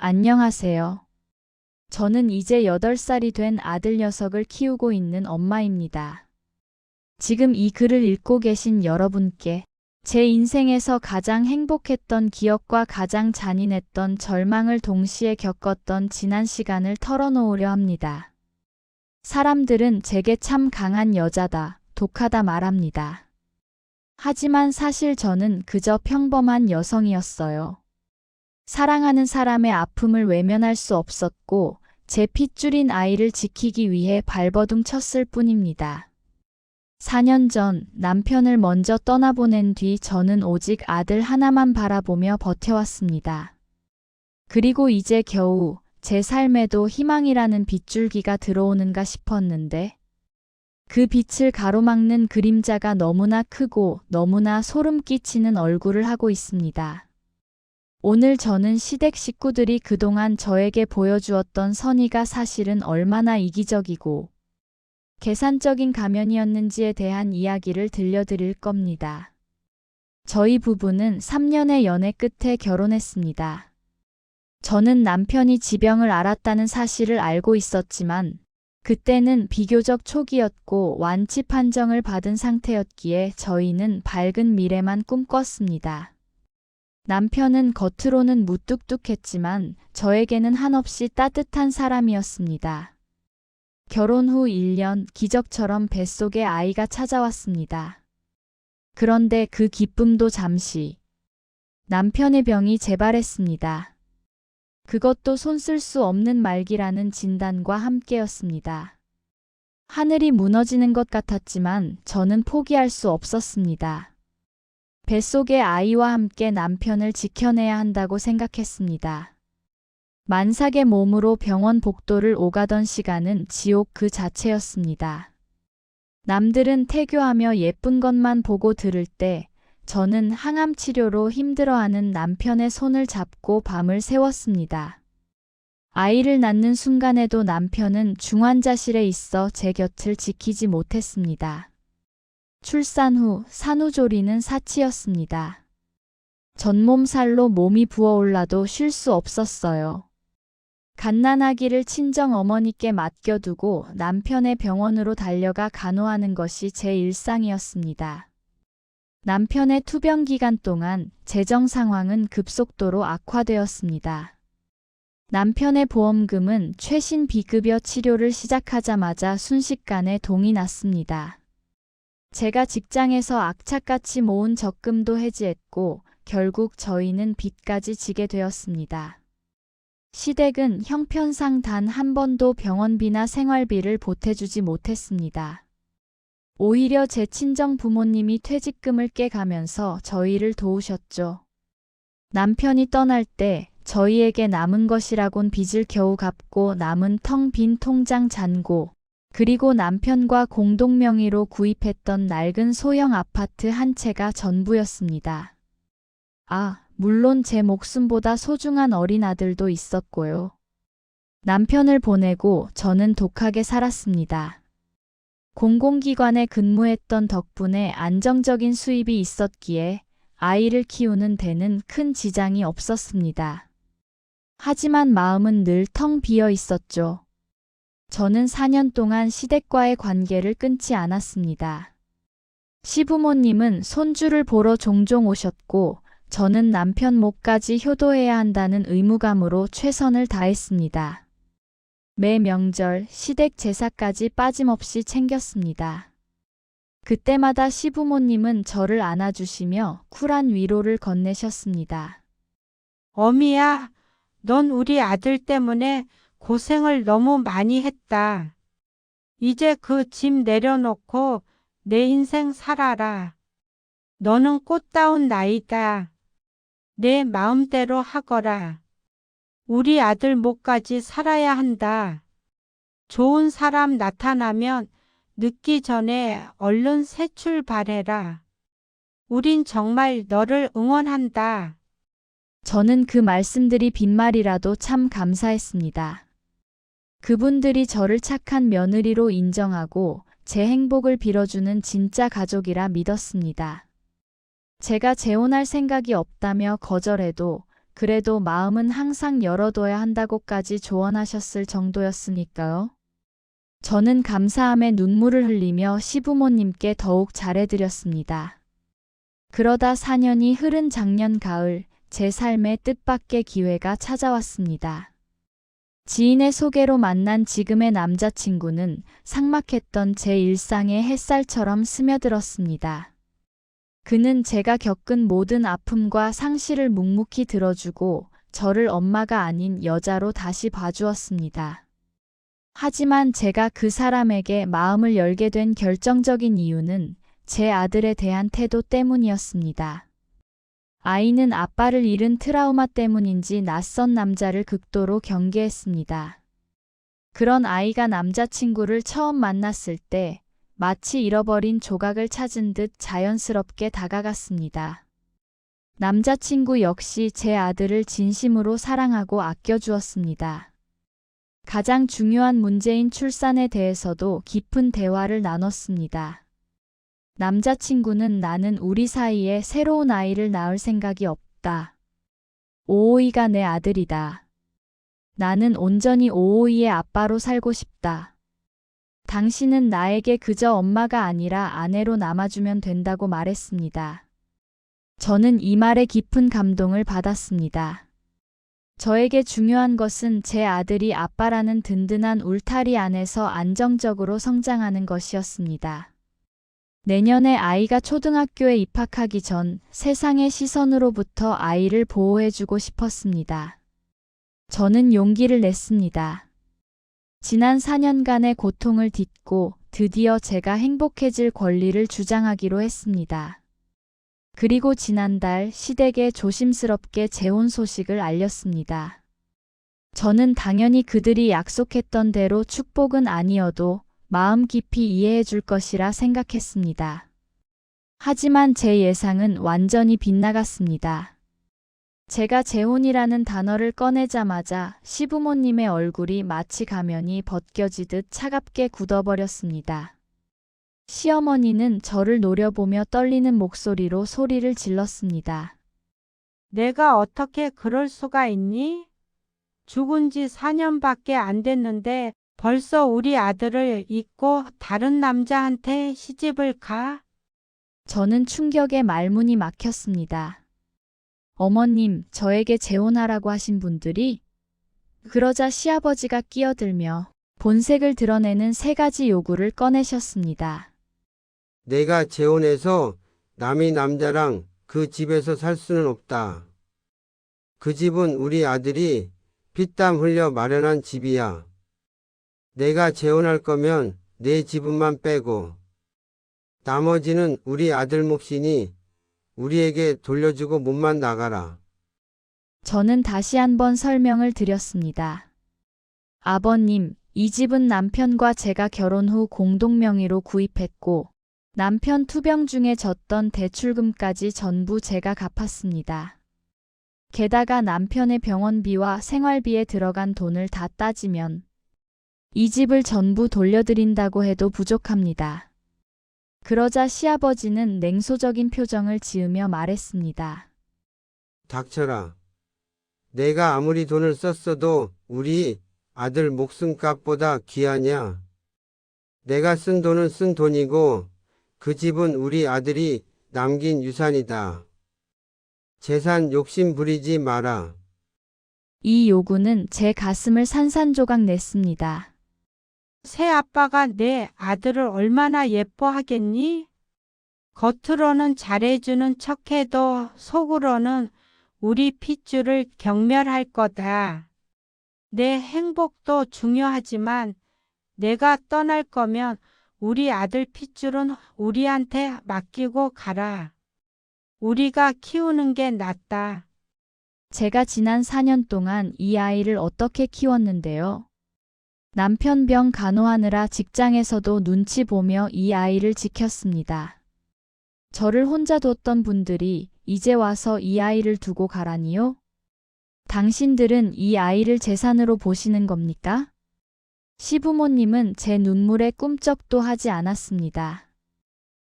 안녕하세요. 저는 이제 8살이 된 아들 녀석을 키우고 있는 엄마입니다. 지금 이 글을 읽고 계신 여러분께 제 인생에서 가장 행복했던 기억과 가장 잔인했던 절망을 동시에 겪었던 지난 시간을 털어놓으려 합니다. 사람들은 제게 참 강한 여자다, 독하다 말합니다. 하지만 사실 저는 그저 평범한 여성이었어요. 사랑하는 사람의 아픔을 외면할 수 없었고 제 핏줄인 아이를 지키기 위해 발버둥 쳤을 뿐입니다. 4년 전 남편을 먼저 떠나보낸 뒤 저는 오직 아들 하나만 바라보며 버텨왔습니다. 그리고 이제 겨우 제 삶에도 희망이라는 빗줄기가 들어오는가 싶었는데 그 빛을 가로막는 그림자가 너무나 크고 너무나 소름 끼치는 얼굴을 하고 있습니다. 오늘 저는 시댁 식구들이 그동안 저에게 보여주었던 선의가 사실은 얼마나 이기적이고 계산적인 가면이었는지에 대한 이야기를 들려드릴 겁니다. 저희 부부는 3년의 연애 끝에 결혼했습니다. 저는 남편이 지병을 앓았다는 사실을 알고 있었지만 그때는 비교적 초기였고 완치 판정을 받은 상태였기에 저희는 밝은 미래만 꿈꿨습니다. 남편은 겉으로는 무뚝뚝했지만 저에게는 한없이 따뜻한 사람이었습니다. 결혼 후 1년 기적처럼 뱃속에 아이가 찾아왔습니다. 그런데 그 기쁨도 잠시 남편의 병이 재발했습니다. 그것도 손 쓸 수 없는 말기라는 진단과 함께였습니다. 하늘이 무너지는 것 같았지만 저는 포기할 수 없었습니다. 뱃속의 아이와 함께 남편을 지켜내야 한다고 생각했습니다. 만삭의 몸으로 병원 복도를 오가던 시간은 지옥 그 자체였습니다. 남들은 태교하며 예쁜 것만 보고 들을 때 저는 항암 치료로 힘들어하는 남편의 손을 잡고 밤을 새웠습니다. 아이를 낳는 순간에도 남편은 중환자실에 있어 제 곁을 지키지 못했습니다. 출산 후 산후조리는 사치였습니다. 전몸살로 몸이 부어올라도 쉴 수 없었어요. 갓난아기를 친정 어머니께 맡겨두고 남편의 병원으로 달려가 간호하는 것이 제 일상이었습니다. 남편의 투병 기간 동안 재정 상황은 급속도로 악화되었습니다. 남편의 보험금은 최신 비급여 치료를 시작하자마자 순식간에 동이 났습니다. 제가 직장에서 악착같이 모은 적금도 해지했고 결국 저희는 빚까지 지게 되었습니다. 시댁은 형편상 단 한 번도 병원비나 생활비를 보태주지 못했습니다. 오히려 제 친정 부모님이 퇴직금을 깨가면서 저희를 도우셨죠. 남편이 떠날 때 저희에게 남은 것이라곤 빚을 겨우 갚고 남은 텅 빈 통장 잔고 그리고 남편과 공동 명의로 구입했던 낡은 소형 아파트 한 채가 전부였습니다. 물론 제 목숨보다 소중한 어린 아들도 있었고요. 남편을 보내고 저는 독하게 살았습니다. 공공기관에 근무했던 덕분에 안정적인 수입이 있었기에 아이를 키우는 데는 큰 지장이 없었습니다. 하지만 마음은 늘 텅 비어 있었죠. 저는 4년 동안 시댁과의 관계를 끊지 않았습니다. 시부모님은 손주를 보러 종종 오셨고 저는 남편 몫까지 효도해야 한다는 의무감으로 최선을 다했습니다. 매 명절, 시댁 제사까지 빠짐없이 챙겼습니다. 그때마다 시부모님은 저를 안아주시며 쿨한 위로를 건네셨습니다. 어미야, 넌 우리 아들 때문에 고생을 너무 많이 했다. 이제 그 짐 내려놓고 내 인생 살아라. 너는 꽃다운 나이다. 내 마음대로 하거라. 우리 아들 몫까지 살아야 한다. 좋은 사람 나타나면 늦기 전에 얼른 새 출발해라. 우린 정말 너를 응원한다. 저는 그 말씀들이 빈말이라도 참 감사했습니다. 그분들이 저를 착한 며느리로 인정하고 제 행복을 빌어주는 진짜 가족이라 믿었습니다. 제가 재혼할 생각이 없다며 거절해도 그래도 마음은 항상 열어둬야 한다고까지 조언하셨을 정도였으니까요. 저는 감사함에 눈물을 흘리며 시부모님께 더욱 잘해드렸습니다. 그러다 4년이 흐른 작년 가을, 제 삶에 뜻밖의 기회가 찾아왔습니다. 지인의 소개로 만난 지금의 남자친구는 삭막했던 제 일상에 햇살처럼 스며들었습니다. 그는 제가 겪은 모든 아픔과 상실을 묵묵히 들어주고 저를 엄마가 아닌 여자로 다시 봐주었습니다. 하지만 제가 그 사람에게 마음을 열게 된 결정적인 이유는 제 아들에 대한 태도 때문이었습니다. 아이는 아빠를 잃은 트라우마 때문인지 낯선 남자를 극도로 경계했습니다. 그런 아이가 남자친구를 처음 만났을 때 마치 잃어버린 조각을 찾은 듯 자연스럽게 다가갔습니다. 남자친구 역시 제 아들을 진심으로 사랑하고 아껴주었습니다. 가장 중요한 문제인 출산에 대해서도 깊은 대화를 나눴습니다. 남자친구는 나는 우리 사이에 새로운 아이를 낳을 생각이 없다. 오오이가 내 아들이다. 나는 온전히 오오이의 아빠로 살고 싶다. 당신은 나에게 그저 엄마가 아니라 아내로 남아주면 된다고 말했습니다. 저는 이 말에 깊은 감동을 받았습니다. 저에게 중요한 것은 제 아들이 아빠라는 든든한 울타리 안에서 안정적으로 성장하는 것이었습니다. 내년에 아이가 초등학교에 입학하기 전 세상의 시선으로부터 아이를 보호해주고 싶었습니다. 저는 용기를 냈습니다. 지난 4년간의 고통을 딛고 드디어 제가 행복해질 권리를 주장하기로 했습니다. 그리고 지난달 시댁에 조심스럽게 재혼 소식을 알렸습니다. 저는 당연히 그들이 약속했던 대로 축복은 아니어도 마음 깊이 이해해 줄 것이라 생각했습니다. 하지만 제 예상은 완전히 빗나갔습니다. 제가 재혼이라는 단어를 꺼내자마자 시부모님의 얼굴이 마치 가면이 벗겨지듯 차갑게 굳어버렸습니다. 시어머니는 저를 노려보며 떨리는 목소리로 소리를 질렀습니다. 내가 어떻게 그럴 수가 있니? 죽은 지 4년밖에 안 됐는데 벌써 우리 아들을 잊고 다른 남자한테 시집을 가? 저는 충격에 말문이 막혔습니다. 어머님, 저에게 재혼하라고 하신 분들이? 그러자 시아버지가 끼어들며 본색을 드러내는 3가지 요구를 꺼내셨습니다. 내가 재혼해서 남의 남자랑 그 집에서 살 수는 없다. 그 집은 우리 아들이 피땀 흘려 마련한 집이야. 내가 재혼할 거면 내 지분만 빼고 나머지는 우리 아들 몫이니 우리에게 돌려주고 몸만 나가라. 저는 다시 한번 설명을 드렸습니다. 아버님, 이 집은 남편과 제가 결혼 후 공동 명의로 구입했고 남편 투병 중에 졌던 대출금까지 전부 제가 갚았습니다. 게다가 남편의 병원비와 생활비에 들어간 돈을 다 따지면 이 집을 전부 돌려드린다고 해도 부족합니다. 그러자 시아버지는 냉소적인 표정을 지으며 말했습니다. 닥쳐라. 내가 아무리 돈을 썼어도 우리 아들 목숨값보다 귀하냐? 내가 쓴 돈은 쓴 돈이고 그 집은 우리 아들이 남긴 유산이다. 재산 욕심 부리지 마라. 이 요구는 제 가슴을 산산조각 냈습니다. 새 아빠가 내 아들을 얼마나 예뻐하겠니? 겉으로는 잘해주는 척해도 속으로는 우리 핏줄을 경멸할 거다. 내 행복도 중요하지만 내가 떠날 거면 우리 아들 핏줄은 우리한테 맡기고 가라. 우리가 키우는 게 낫다. 제가 지난 4년 동안 이 아이를 어떻게 키웠는데요. 남편 병 간호하느라 직장에서도 눈치 보며 이 아이를 지켰습니다. 저를 혼자 뒀던 분들이 이제 와서 이 아이를 두고 가라니요? 당신들은 이 아이를 재산으로 보시는 겁니까? 시부모님은 제 눈물에 꿈쩍도 하지 않았습니다.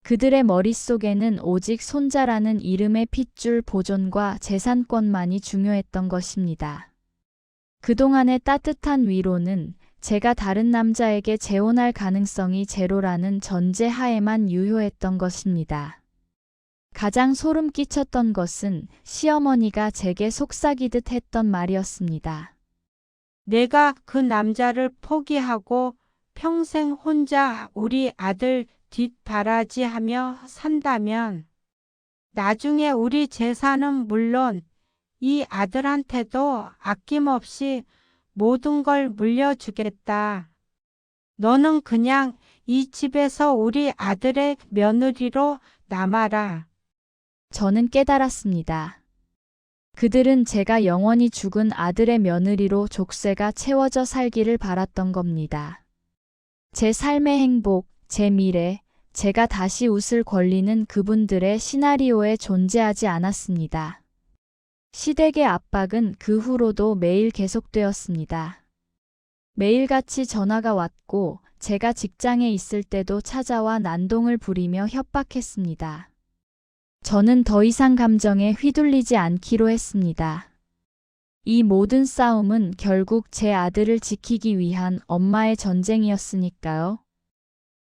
그들의 머릿속에는 오직 손자라는 이름의 핏줄 보존과 재산권만이 중요했던 것입니다. 그동안의 따뜻한 위로는 제가 다른 남자에게 재혼할 가능성이 제로라는 전제 하에만 유효했던 것입니다. 가장 소름 끼쳤던 것은 시어머니가 제게 속삭이듯 했던 말이었습니다. 내가 그 남자를 포기하고 평생 혼자 우리 아들 뒷바라지하며 산다면 나중에 우리 재산은 물론 이 아들한테도 아낌없이 모든 걸 물려주겠다. 너는 그냥 이 집에서 우리 아들의 며느리로 남아라. 저는 깨달았습니다. 그들은 제가 영원히 죽은 아들의 며느리로 족쇄가 채워져 살기를 바랐던 겁니다. 제 삶의 행복, 제 미래, 제가 다시 웃을 권리는 그분들의 시나리오에 존재하지 않았습니다. 시댁의 압박은 그 후로도 매일 계속되었습니다. 매일같이 전화가 왔고 제가 직장에 있을 때도 찾아와 난동을 부리며 협박했습니다. 저는 더 이상 감정에 휘둘리지 않기로 했습니다. 이 모든 싸움은 결국 제 아들을 지키기 위한 엄마의 전쟁이었으니까요.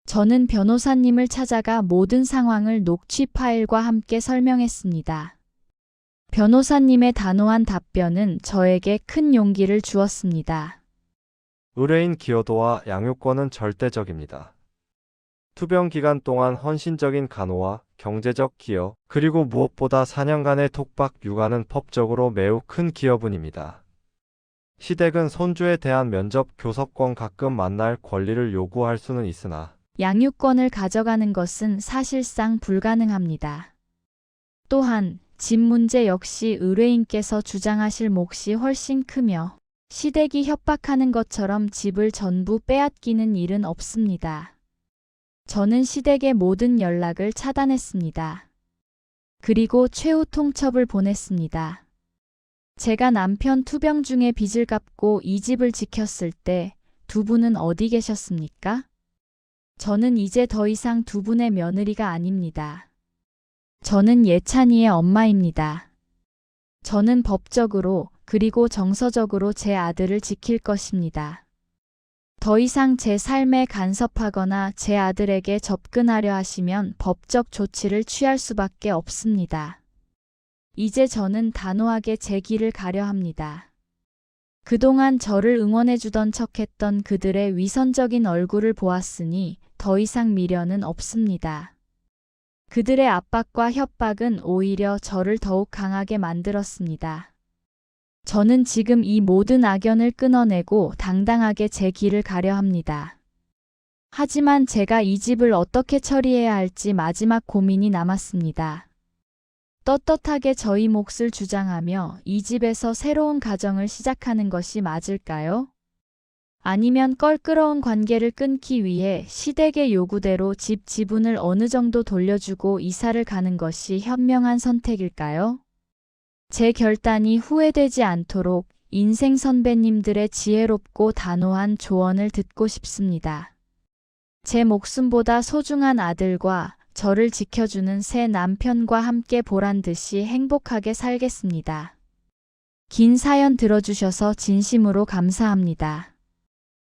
저는 변호사님을 찾아가 모든 상황을 녹취 파일과 함께 설명했습니다. 변호사님의 단호한 답변은 저에게 큰 용기를 주었습니다. 의뢰인 기여도와 양육권은 절대적입니다. 투병 기간 동안 헌신적인 간호와 경제적 기여, 그리고 무엇보다 4년간의 독박 육아는 법적으로 매우 큰 기여분입니다. 시댁은 손주에 대한 면접 교섭권 가끔 만날 권리를 요구할 수는 있으나 양육권을 가져가는 것은 사실상 불가능합니다. 또한 집 문제 역시 의뢰인께서 주장하실 몫이 훨씬 크며 시댁이 협박하는 것처럼 집을 전부 빼앗기는 일은 없습니다. 저는 시댁의 모든 연락을 차단했습니다. 그리고 최후 통첩을 보냈습니다. 제가 남편 투병 중에 빚을 갚고 이 집을 지켰을 때 두 분은 어디 계셨습니까? 저는 이제 더 이상 두 분의 며느리가 아닙니다. 저는 예찬이의 엄마입니다. 저는 법적으로 그리고 정서적으로 제 아들을 지킬 것입니다. 더 이상 제 삶에 간섭하거나 제 아들에게 접근하려 하시면 법적 조치를 취할 수밖에 없습니다. 이제 저는 단호하게 제 길을 가려 합니다. 그동안 저를 응원해주던 척했던 그들의 위선적인 얼굴을 보았으니 더 이상 미련은 없습니다. 그들의 압박과 협박은 오히려 저를 더욱 강하게 만들었습니다. 저는 지금 이 모든 악연을 끊어내고 당당하게 제 길을 가려 합니다. 하지만 제가 이 집을 어떻게 처리해야 할지 마지막 고민이 남았습니다. 떳떳하게 저희 몫을 주장하며 이 집에서 새로운 가정을 시작하는 것이 맞을까요? 아니면 껄끄러운 관계를 끊기 위해 시댁의 요구대로 집 지분을 어느 정도 돌려주고 이사를 가는 것이 현명한 선택일까요? 제 결단이 후회되지 않도록 인생 선배님들의 지혜롭고 단호한 조언을 듣고 싶습니다. 제 목숨보다 소중한 아들과 저를 지켜주는 새 남편과 함께 보란듯이 행복하게 살겠습니다. 긴 사연 들어주셔서 진심으로 감사합니다.